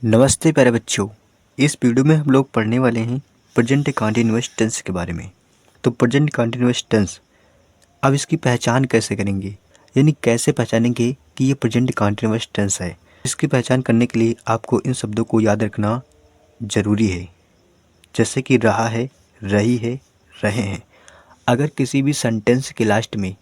नमस्ते प्यारे बच्चों। इस वीडियो में हम लोग पढ़ने वाले हैं प्रेजेंट कंटीन्यूअस टेंस के बारे में। तो प्रेजेंट कंटीन्यूअस टेंस, अब इसकी पहचान कैसे करेंगे, यानी कैसे पहचानेंगे कि ये प्रेजेंट कंटीन्यूअस टेंस है। इसकी पहचान करने के लिए आपको इन शब्दों को याद रखना ज़रूरी है, जैसे कि रहा है, रही है, रहे हैं। अगर किसी भी सेंटेंस के लास्ट में,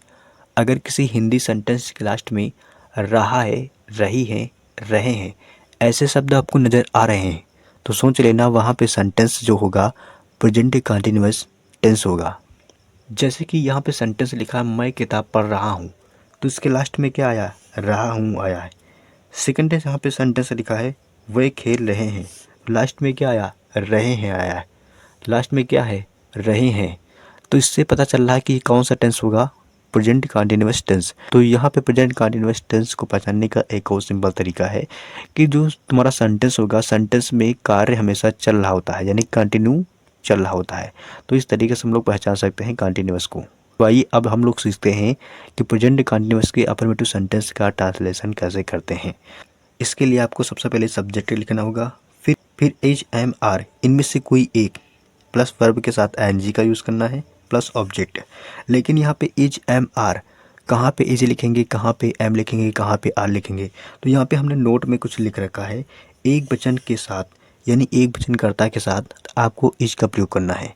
अगर किसी हिंदी सेंटेंस के लास्ट में रहा है, रही है, रहे हैं ऐसे शब्द आपको नज़र आ रहे हैं तो सोच लेना वहाँ पे सेंटेंस जो होगा प्रेजेंट कंटीन्यूअस टेंस होगा। जैसे कि यहाँ पे सेंटेंस लिखा है मैं किताब पढ़ रहा हूँ, तो इसके लास्ट में क्या आया, रहा हूँ आया है। सेकेंड यहाँ पे सेंटेंस लिखा है वे खेल रहे हैं, लास्ट में क्या आया, रहे हैं आया है। लास्ट में क्या है, रहे हैं। तो इससे पता चल रहा है कि कौन सा टेंस होगा, प्रेजेंट कंटीन्यूअस टेंस। तो यहाँ पे प्रेजेंट कंटीन्यूअस टेंस को पहचानने का एक और सिंपल तरीका है कि जो तुम्हारा सेंटेंस होगा, सेंटेंस में कार्य हमेशा चल रहा होता है, यानी कंटिन्यू चल रहा होता है। तो इस तरीके से हम लोग पहचान सकते हैं कंटीन्यूअस को। तो आइए अब हम लोग सीखते हैं कि प्रेजेंट कंटीन्यूअस के अफर्मेटिव सेंटेंस का ट्रांसलेशन कैसे करते हैं। इसके लिए आपको सबसे पहले सब्जेक्ट लिखना होगा, फिर एच एम आर इनमें से कोई एक प्लस वर्ब के साथ एनजी का यूज़ करना है प्लस ऑब्जेक्ट। लेकिन यहाँ पे एच एम आर, कहाँ पे एज लिखेंगे, कहाँ पे एम लिखेंगे, कहाँ पे आर लिखेंगे। तो यहाँ पे हमने नोट में कुछ लिख रखा है, एक वचन के साथ यानी एक वचनकर्ता के साथ आपको इज का प्रयोग करना है,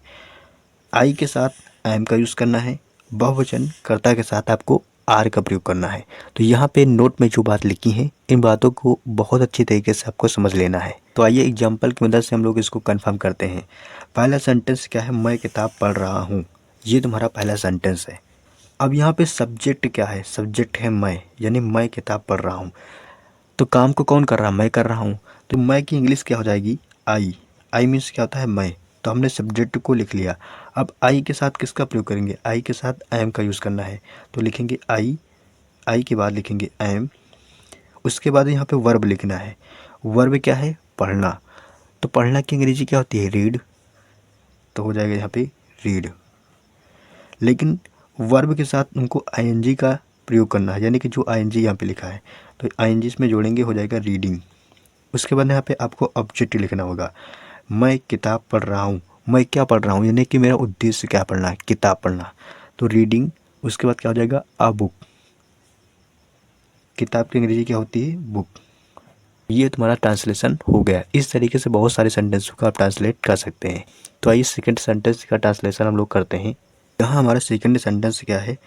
आई के साथ एम का यूज़ करना है, बहुवचन कर्ता के साथ आपको आर का प्रयोग करना है। तो यहाँ पे नोट में जो बात लिखी है इन बातों को बहुत अच्छी तरीके से आपको समझ लेना है। तो आइए एग्जाम्पल की मदद से हम लोग इसको कंफर्म करते हैं। पहला सेंटेंस क्या है, मैं किताब पढ़ रहा हूँ, ये तुम्हारा पहला सेंटेंस है। अब यहाँ पे सब्जेक्ट क्या है, सब्जेक्ट है मैं, यानी मैं किताब पढ़ रहा हूँ। तो काम को कौन कर रहा है, मैं कर रहा हूँ। तो मैं की इंग्लिश क्या हो जाएगी, आई। आई मीन्स क्या होता है, मैं। तो हमने सब्जेक्ट को लिख लिया। अब आई के साथ किसका प्रयोग करेंगे, आई के साथ एम का यूज़ करना है। तो लिखेंगे आई, आई के बाद लिखेंगे एम, उसके बाद यहाँ पे वर्ब लिखना है। वर्ब क्या है, पढ़ना। तो पढ़ना की अंग्रेजी क्या होती है, रीड। तो हो जाएगा यहाँ पे रीड। लेकिन वर्ब के साथ उनको आईएनजी का प्रयोग करना है, यानी कि जो आईएनजी यहाँ पे लिखा है तो आईएनजी इसमें जोड़ेंगे, हो जाएगा रीडिंग। उसके बाद यहाँ पे आपको ऑब्जेक्ट लिखना होगा, मैं किताब पढ़ रहा हूँ। मैं क्या पढ़ रहा हूँ, यानी कि मेरा उद्देश्य क्या पढ़ना है, किताब पढ़ना। तो रीडिंग। उसके बाद क्या हो जाएगा, आ बुक। किताब की अंग्रेजी क्या होती है, बुक। ये तुम्हारा ट्रांसलेशन हो गया। इस तरीके से बहुत सारे सेंटेंसों का आप ट्रांसलेट कर सकते हैं। तो आइए सेकंड सेंटेंस का ट्रांसलेशन हम लोग करते हैं। यहाँ हमारा सेकंड सेंटेंस क्या है,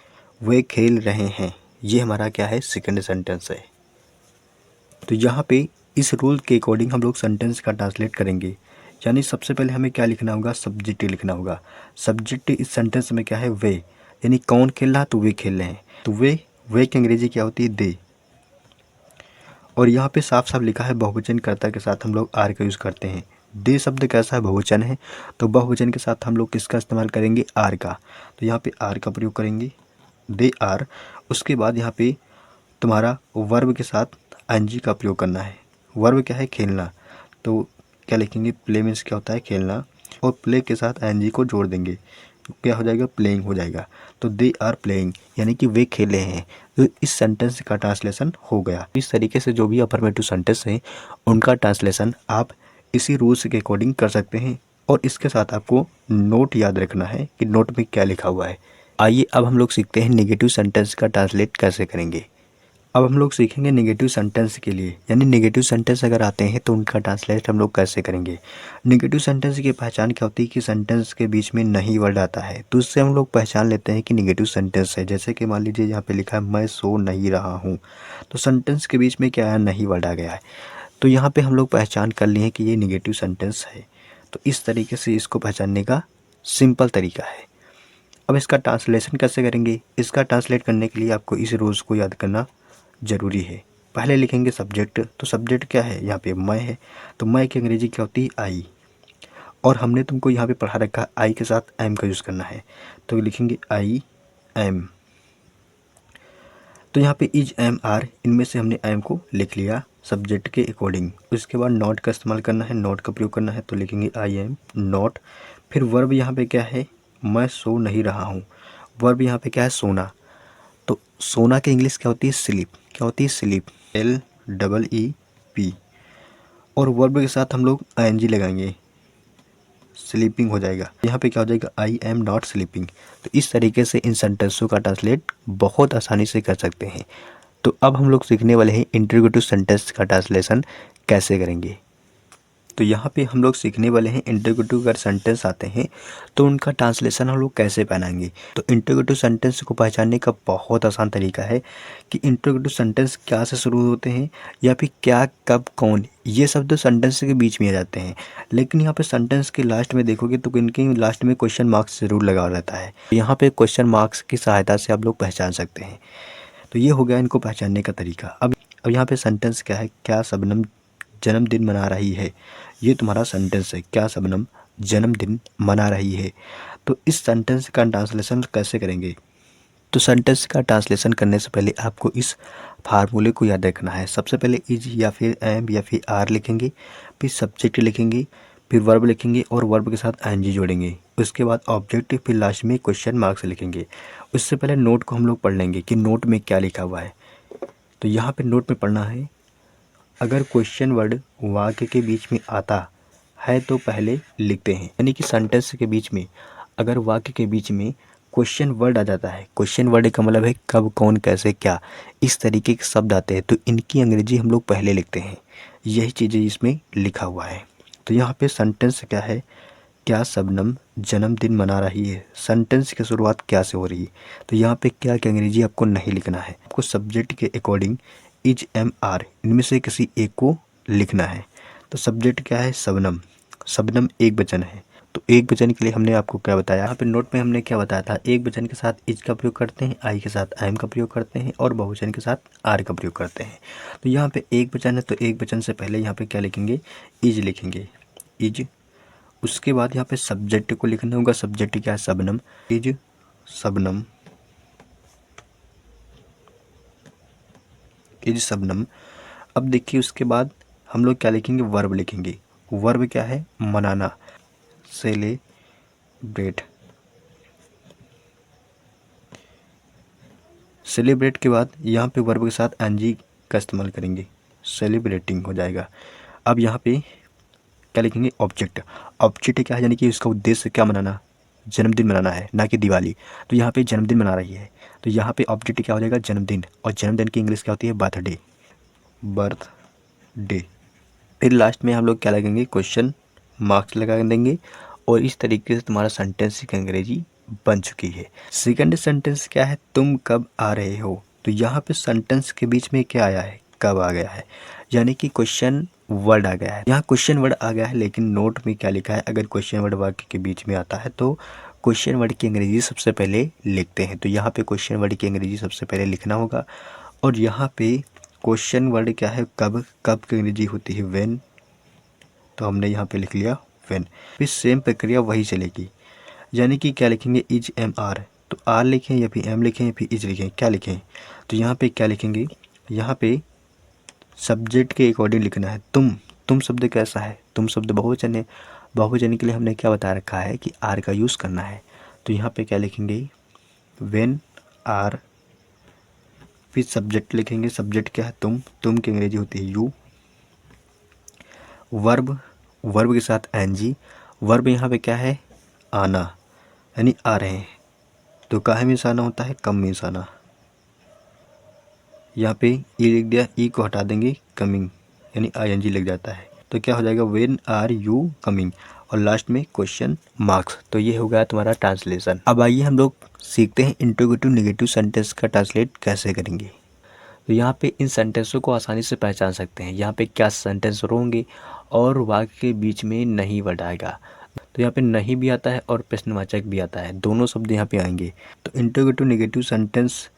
वे खेल रहे हैं। ये हमारा क्या है, सेकंड सेंटेंस है। तो यहाँ पे इस रूल के अकॉर्डिंग हम लोग सेंटेंस का ट्रांसलेट करेंगे। यानी सबसे पहले हमें क्या लिखना होगा, सब्जेक्ट लिखना होगा। सब्जेक्ट इस सेंटेंस में क्या है, वे, यानी कौन खेल रहा है, तो वे खेल रहे हैं। तो वे की अंग्रेजी क्या होती है, दे। और यहाँ पे साफ साफ लिखा है बहुवचन कर्ता के साथ हम लोग आर का यूज़ करते हैं। दे शब्द कैसा है, बहुवचन है, तो बहुवचन के साथ हम लोग किसका इस्तेमाल करेंगे, आर का। तो यहाँ पे आर का प्रयोग करेंगे, दे आर। उसके बाद यहाँ पे तुम्हारा वर्ब के साथ एनजी का प्रयोग करना है। वर्ब क्या है, खेलना। तो क्या लिखेंगे, प्ले मीन्स क्या होता है, खेलना। और प्ले के साथ एनजी को जोड़ देंगे, क्या हो जाएगा, प्लेइंग हो जाएगा। तो दे आर प्लेइंग, यानी कि वे खेल रहे हैं। तो इस सेंटेंस का ट्रांसलेशन हो गया। इस तरीके से जो भी अफर्मेटिव सेंटेंस हैं उनका ट्रांसलेशन आप इसी रूल्स के अकॉर्डिंग कर सकते हैं। और इसके साथ आपको नोट याद रखना है कि नोट में क्या लिखा हुआ है। आइए अब हम लोग सीखते हैं नेगेटिव सेंटेंस का ट्रांसलेट कैसे करेंगे। अब हम लोग सीखेंगे नेगेटिव सेंटेंस के लिए, यानी नेगेटिव सेंटेंस अगर आते हैं तो उनका ट्रांसलेट हम लोग कैसे करेंगे। नेगेटिव सेंटेंस की पहचान क्या होती है कि सेंटेंस के बीच में नहीं वर्ड आता है, तो उससे हम लोग पहचान लेते हैं कि नेगेटिव सेंटेंस है। जैसे कि मान लीजिए यहाँ पे लिखा है मैं सो नहीं रहा हूँ, तो सेंटेंस के बीच में क्या है, नहीं वर्ड आ गया है। तो यहाँ पे हम लोग पहचान कर लिए कि ये नेगेटिव सेंटेंस है। तो इस तरीके से इसको पहचानने का सिंपल तरीका है। अब इसका ट्रांसलेशन कैसे करेंगे, इसका ट्रांसलेट करने के लिए आपको इस रूल्स को याद करना ज़रूरी है। पहले लिखेंगे सब्जेक्ट, तो सब्जेक्ट क्या है, यहाँ पे मैं है। तो मैं की अंग्रेजी क्या होती है, आई। और हमने तुमको यहाँ पे पढ़ा रखा आई के साथ एम का यूज़ करना है, तो लिखेंगे आई एम। तो यहाँ पे इज एम आर, इनमें से हमने एम को लिख लिया सब्जेक्ट के अकॉर्डिंग। उसके बाद नॉट का इस्तेमाल करना है, नॉट का प्रयोग करना है, तो लिखेंगे आई एम नॉट। फिर वर्ब यहाँ पे क्या है, मैं सो नहीं रहा हूँ। वर्ब यहाँ पे क्या है, सोना। तो सोना की इंग्लिश क्या होती है, स्लीप। क्या होती है, स्लीप, LEEP। और वर्ब के साथ हम लोग आईएनजी लगाएंगे, स्लीपिंग हो जाएगा। यहाँ पे क्या हो जाएगा, आई एम नॉट स्लीपिंग। तो इस तरीके से इन सेंटेंसों का ट्रांसलेट बहुत आसानी से कर सकते हैं। तो अब हम लोग सीखने वाले हैं इंटरोगेटिव सेंटेंस का ट्रांसलेशन कैसे करेंगे। तो यहाँ पे हम लोग सीखने वाले हैं इंटरोगेटिव अगर सेंटेंस आते हैं तो उनका ट्रांसलेशन हम लोग कैसे पहनाएंगे। तो इंटरोगेटिव सेंटेंस को पहचानने का बहुत आसान तरीका है कि इंटरोगेटिव सेंटेंस क्या से शुरू होते हैं या फिर क्या, कब, कौन, ये शब्द सेंटेंस के बीच में आ जाते हैं। लेकिन यहाँ पे सेंटेंस के लास्ट में देखोगे तो इनके लास्ट में क्वेश्चन मार्क्स जरूर लगा रहता है। यहाँ पे क्वेश्चन मार्क्स की सहायता से आप लोग पहचान सकते हैं। तो ये हो गया इनको पहचानने का तरीका। अब यहाँ पे सेंटेंस क्या है, क्या शबनम जन्मदिन मना रही है। ये तुम्हारा सेंटेंस है, क्या शबनम जन्मदिन मना रही है। तो इस सेंटेंस का ट्रांसलेशन कैसे करेंगे। तो सेंटेंस का ट्रांसलेशन करने से पहले आपको इस फार्मूले को याद रखना है। सबसे पहले इज या फिर एम या फिर आर लिखेंगे, फिर सब्जेक्ट लिखेंगे, फिर वर्ब लिखेंगे और वर्ब के साथ आईएनजी जोड़ेंगे। उसके बाद ऑब्जेक्ट, फिर लास्ट में क्वेश्चन मार्क्स लिखेंगे। उससे पहले नोट को हम लोग पढ़ लेंगे कि नोट में क्या लिखा हुआ है। तो यहाँ पे नोट में पढ़ना है, अगर क्वेश्चन वर्ड वाक्य के बीच में आता है तो पहले लिखते हैं। यानी कि सेंटेंस के बीच में अगर वाक्य के बीच में क्वेश्चन वर्ड आ जाता है, क्वेश्चन वर्ड का मतलब है कब, कौन, कैसे, क्या, इस तरीके के शब्द आते हैं तो इनकी अंग्रेजी हम लोग पहले लिखते हैं। यही चीज़ें इसमें लिखा हुआ है। तो यहाँ पे सेंटेंस क्या है, क्या शबनम जन्मदिन मना रही है। सेंटेंस की शुरुआत क्या से हो रही है। तो यहाँ पे क्या की अंग्रेजी आपको नहीं लिखना है, आपको सब्जेक्ट के अकॉर्डिंग इज, एम, आर इनमें से किसी एक को लिखना है। तो सब्जेक्ट क्या है, शबनम। शबनम एक वचन है, तो एक वचन के लिए हमने आपको क्या बताया, यहाँ पे नोट में हमने क्या बताया था, एक वचन के साथ इज का प्रयोग करते हैं, आई के साथ एम का प्रयोग करते हैं और बहुवचन के साथ आर का प्रयोग करते हैं। तो यहाँ पे एक वचन है तो एक वचन से पहले यहाँ पे क्या लिखेंगे, इज लिखेंगे, इज। उसके बाद यहाँ पे सब्जेक्ट को लिखना होगा, सब्जेक्ट क्या है, शबनम, इज शबनम, इज शबनम। अब देखिए उसके बाद हम लोग क्या लिखेंगे, वर्ब लिखेंगे। वर्ब क्या है, मनाना, सेलिब्रेट। सेलिब्रेट के बाद यहाँ पे वर्ब के साथ एनजी का इस्तेमाल करेंगे, सेलिब्रेटिंग हो जाएगा। अब यहाँ पे क्या लिखेंगे, ऑब्जेक्ट। ऑब्जेक्ट क्या है, यानी कि उसका उद्देश्य क्या, मनाना, जन्मदिन मनाना है, ना कि दिवाली। तो यहाँ पे जन्मदिन मना रही है तो यहाँ पे ऑब्जेक्ट क्या हो जाएगा, जन्मदिन। और जन्मदिन की इंग्लिश क्या होती है, बर्थडे, बर्थडे। फिर लास्ट में हम लोग क्या लगेंगे, क्वेश्चन मार्क्स लगा देंगे। और इस तरीके से तुम्हारा सेंटेंस की अंग्रेजी बन चुकी है। सेकंड सेंटेंस क्या है, तुम कब आ रहे हो। तो यहाँ पे सेंटेंस के बीच में क्या आया है, कब आ गया है, यानी कि क्वेश्चन वर्ड आ गया है। यहाँ क्वेश्चन वर्ड आ गया है लेकिन नोट में क्या लिखा है, अगर क्वेश्चन वर्ड वाक्य के बीच में आता है तो क्वेश्चन वर्ड की अंग्रेजी सबसे पहले लिखते हैं। तो यहाँ पे क्वेश्चन वर्ड की अंग्रेजी सबसे पहले लिखना होगा। और यहाँ पे क्वेश्चन वर्ड क्या है, कब, कब की अंग्रेजी होती है व्हेन। तो हमने यहाँ पे लिख लिया व्हेन। फिर सेम प्रक्रिया वही चलेगी, यानी कि क्या लिखेंगे, इज, एम, आर। तो आर लिखें या फिर एम लिखें या फिर इज लिखें, क्या लिखें। तो यहाँ पे क्या लिखेंगे, यहाँ पे सब्जेक्ट के अकॉर्डिंग लिखना है। तुम शब्द कैसा है, तुम शब्द बहुवचन है। बहुवचन के लिए हमने क्या बता रखा है कि आर का यूज़ करना है। तो यहाँ पे क्या लिखेंगे, व्हेन आर। फिर सब्जेक्ट लिखेंगे, सब्जेक्ट क्या है, तुम की अंग्रेजी होती है यू। वर्ब, वर्ब के साथ एनजी। वर्ब यहाँ पे क्या है, आना, यानी आ रहे हैं। तो काहे में आना होता है, कम में आना। यहाँ पे ई लिख दिया, ई को हटा देंगे, कमिंग, यानी आईएनजी लग जाता है। तो क्या हो जाएगा, व्हेन आर यू कमिंग। और लास्ट में क्वेश्चन मार्क्स। तो ये हो गया तुम्हारा ट्रांसलेशन। अब आइए हम लोग सीखते हैं इंट्रोगेटिव नेगेटिव सेंटेंस का ट्रांसलेट कैसे करेंगे। तो यहाँ पे इन सेंटेंसों को आसानी से पहचान सकते हैं। यहाँ पे क्या सेंटेंस शुरू होंगे और वाक्य के बीच में नहीं वर्ड आएगा। तो यहाँ पे नहीं भी आता है और प्रश्नवाचक भी आता है, दोनों शब्द यहाँ पे आएंगे। तो इंट्रोगेटिव नेगेटिव सेंटेंस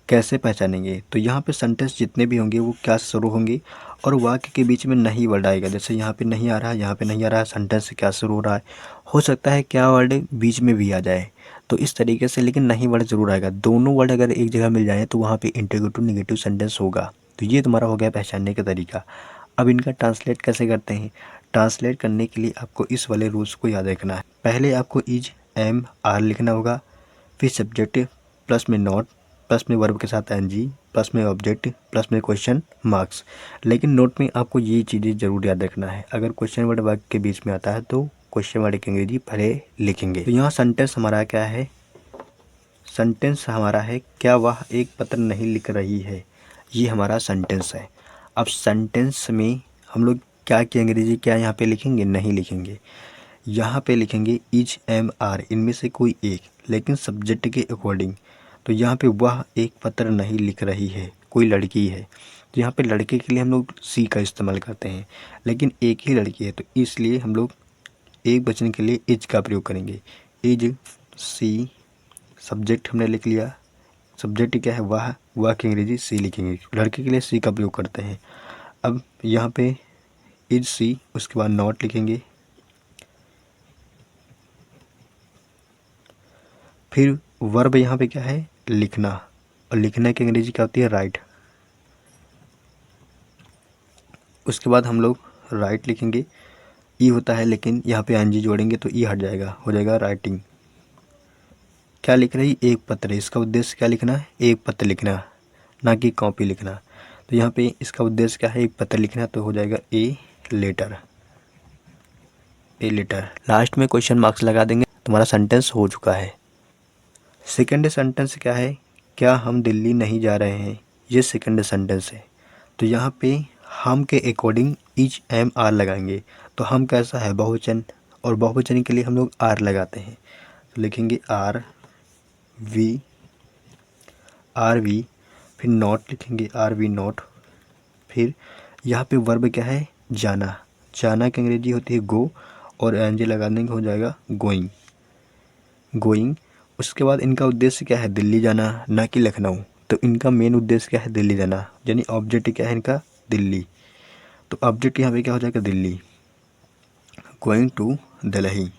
कैसे पहचानेंगे। तो यहाँ पे सेंटेंस जितने भी होंगे वो क्या से शुरू होंगे और वाक्य के बीच में नहीं वर्ड आएगा। जैसे यहाँ पे नहीं आ रहा है, यहाँ पे नहीं आ रहा है, सेंटेंस से क्या शुरू हो रहा है, हो सकता है क्या वर्ड बीच में भी आ जाए। तो इस तरीके से, लेकिन नहीं वर्ड जरूर आएगा। दोनों वर्ड अगर एक जगह मिल जाए तो वहाँ पे इंट्रोगेटिव नेगेटिव सेंटेंस होगा। तो ये तुम्हारा हो गया पहचानने का तरीका। अब इनका ट्रांसलेट कैसे करते हैं। ट्रांसलेट करने के लिए आपको इस वाले रूल्स को याद रखना है। पहले आपको इज, एम, आर लिखना होगा। फिर सब्जेक्ट प्लस में नॉट, प्लस में वर्ब के साथ एनजी, प्लस में ऑब्जेक्ट, प्लस में क्वेश्चन मार्क्स। लेकिन नोट में आपको ये चीज़ें ज़रूर याद रखना है। अगर क्वेश्चन वर्ड वाक्य के बीच में आता है तो क्वेश्चन वर्ड की अंग्रेजी पहले लिखेंगे। तो यहाँ सेंटेंस हमारा क्या है, सेंटेंस हमारा है क्या वह एक पत्र नहीं लिख रही है, ये हमारा सेंटेंस है। अब सेंटेंस में हम लोग क्या की अंग्रेजी क्या यहाँ पे लिखेंगे, नहीं लिखेंगे, यहाँ पे लिखेंगे इच एम आर, इनमें से कोई एक, लेकिन सब्जेक्ट के अकॉर्डिंग। तो यहाँ पे वह एक पत्र नहीं लिख रही है, कोई लड़की है, तो यहाँ पे लड़के के लिए हम लोग सी का इस्तेमाल करते हैं, लेकिन एक ही लड़की है तो इसलिए हम लोग एक वचन के लिए इज का प्रयोग करेंगे। इज सी, सब्जेक्ट हमने लिख लिया, सब्जेक्ट क्या है वह की अंग्रेजी सी लिखेंगे, लड़के के लिए सी का प्रयोग करते हैं। अब यहाँ पे इज सी, उसके बाद नॉट लिखेंगे, फिर वर्ब यहाँ पे क्या है, लिखना, और लिखना की अंग्रेजी क्या होती है, राइट। उसके बाद हम लोग राइट लिखेंगे, ई होता है लेकिन यहाँ पे एनजी जोड़ेंगे तो ई हट जाएगा, हो जाएगा राइटिंग। क्या लिख रही, एक पत्र, इसका उद्देश्य क्या लिखना है, एक पत्र लिखना, ना कि कॉपी लिखना। तो यहाँ पे इसका उद्देश्य क्या है, एक पत्र लिखना, तो हो जाएगा A letter, A letter. Last में क्वेश्चन मार्क्स लगा देंगे, तुम्हारा सेंटेंस हो चुका है। सेकंड सेंटेंस क्या है, क्या हम दिल्ली नहीं जा रहे हैं, ये सेकंड सेंटेंस है। तो यहाँ पे हम के अकॉर्डिंग इच एम आर लगाएंगे। तो हम कैसा है, बहुवचन, और बहुवचन के लिए हम लोग आर लगाते हैं, तो लिखेंगे आर वी, फिर नॉट लिखेंगे, आर वी नॉट। फिर यहाँ पे वर्ब क्या है, जाना, जाना की अंग्रेजी होती है गो, और एनजी लगा देंगे, हो जाएगा गोइंग, गोइंग। उसके बाद इनका उद्देश्य क्या है, दिल्ली जाना, ना कि लखनऊ। तो इनका मेन उद्देश्य क्या है, दिल्ली जाना, यानी ऑब्जेक्ट क्या है इनका, दिल्ली। तो ऑब्जेक्ट यहाँ पे क्या हो जाएगा, दिल्ली, गोइंग टू दिल्ली।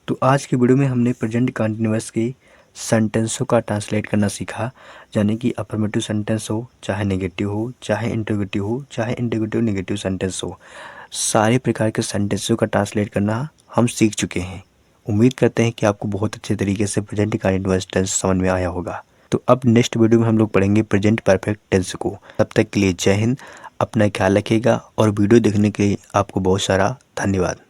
तो आज की वीडियो में हमने प्रेजेंट कंटिन्यूअस के सेंटेंसों का ट्रांसलेट करना सीखा, यानी कि अफर्मेटिव सेंटेंस हो, चाहे नेगेटिव हो, चाहे इंटरोगेटिव हो, चाहे इंटरोगेटिव नेगेटिव सेंटेंस हो, सारे प्रकार के सेंटेंसों का ट्रांसलेट करना हम सीख चुके हैं। उम्मीद करते हैं कि आपको बहुत अच्छे तरीके से प्रेजेंट कंटिन्यूअस टेंस समझ में आया होगा। तो अब नेक्स्ट वीडियो में हम लोग पढ़ेंगे प्रेजेंट परफेक्ट टेंस को। तब तक के लिए जय हिंद, अपना ख्याल रखिएगा, और वीडियो देखने के लिए आपको बहुत सारा धन्यवाद।